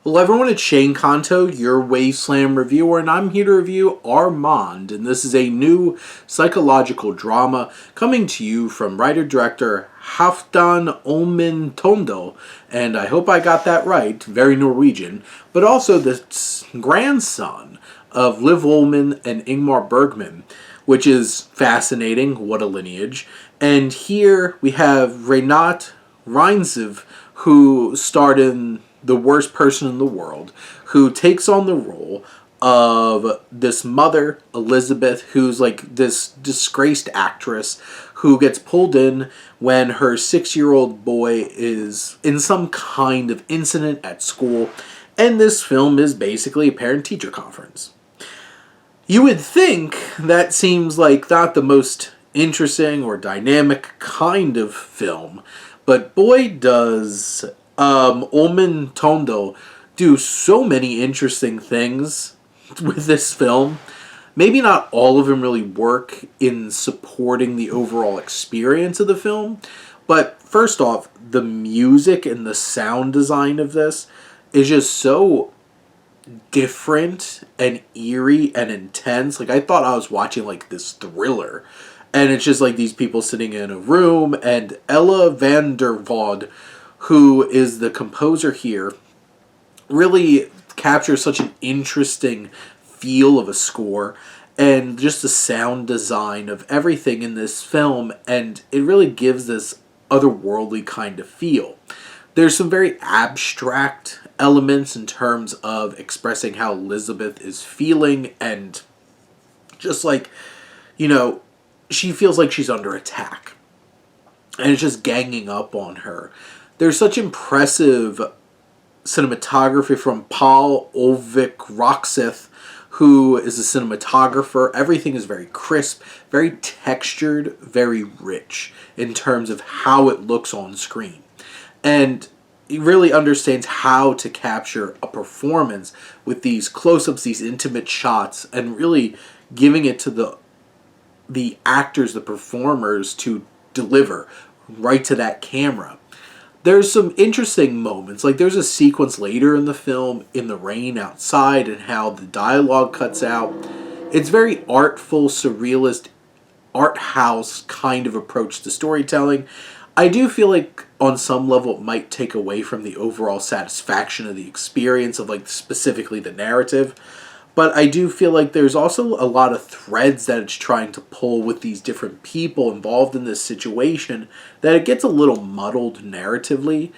Hello everyone, it's Shane Kanto, your Wasteland reviewer, and I'm here to review Armand, and this is a new psychological drama coming to you from writer-director Halfdan Tondo, and I hope I got that right, very Norwegian, but also the grandson of Liv Ullmann and Ingmar Bergman, which is fascinating, what a lineage. And here we have Renat Reinsiv, who starred in The Worst Person in the World, who takes on the role of this mother, Elizabeth, who's like this disgraced actress who gets pulled in when her 6-year-old boy is in some kind of incident at school. And this film is basically a parent-teacher conference. You would think that seems like not the most interesting or dynamic kind of film, but boy does Ullmann Tondo do so many interesting things with this film. Maybe not all of them really work in supporting the overall experience of the film, but first off, the music and the sound design of this is just so different and eerie and intense. Like, I thought I was watching like this thriller, and it's just like these people sitting in a room, and Ella van der Voorde, who is the composer here, really captures such an interesting feel of a score and just the sound design of everything in this film, and it really gives this otherworldly kind of feel. There's some very abstract elements in terms of expressing how Elizabeth is feeling, and just like, she feels like she's under attack, and it's just ganging up on her. There's such impressive cinematography from Paul Ulvik Roxeth, who is a cinematographer. Everything is very crisp, very textured, very rich in terms of how it looks on screen. And he really understands how to capture a performance with these close-ups, these intimate shots, and really giving it to the actors, the performers, to deliver right to that camera. There's some interesting moments. Like, there's a sequence later in the film in the rain outside and how the dialogue cuts out. It's very artful, surrealist, art house kind of approach to storytelling. I do feel like on some level it might take away from the overall satisfaction of the experience of, like, specifically the narrative. But I do feel like there's also a lot of threads that it's trying to pull with these different people involved in this situation, that it gets a little muddled narratively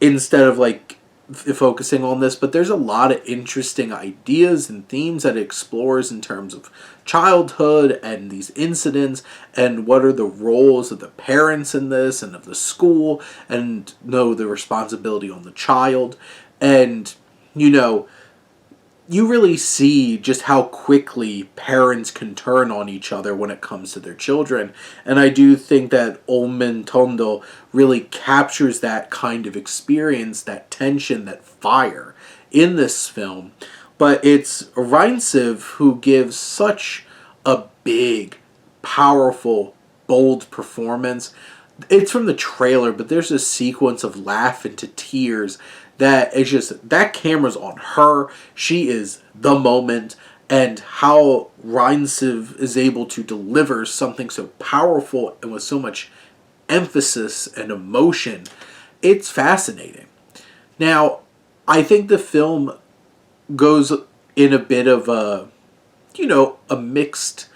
instead of like focusing on this. But there's a lot of interesting ideas and themes that it explores in terms of childhood and these incidents, and what are the roles of the parents in this and of the school, and the responsibility on the child. And you really see just how quickly parents can turn on each other when it comes to their children. And I do think that Ullmann Tondo really captures that kind of experience, that tension, that fire in this film. But it's Reinsiv who gives such a big, powerful, bold performance. It's from the trailer, but there's a sequence of laugh into tears that is just, that camera's on her. She is the moment, and how Reinsiv is able to deliver something so powerful and with so much emphasis and emotion, it's fascinating. Now, I think the film goes in a bit of a mixed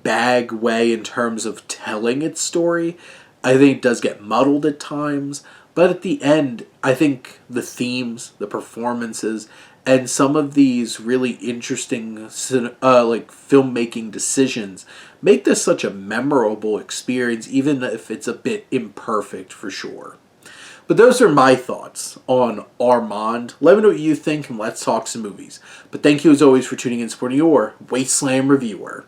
bag way in terms of telling its story. I think it does get muddled at times, but at the end, I think the themes, the performances, and some of these really interesting filmmaking decisions make this such a memorable experience, even if it's a bit imperfect for sure. But those are my thoughts on Armand. Let me know what you think, and let's talk some movies. But thank you as always for tuning in and supporting your Wasteland reviewer.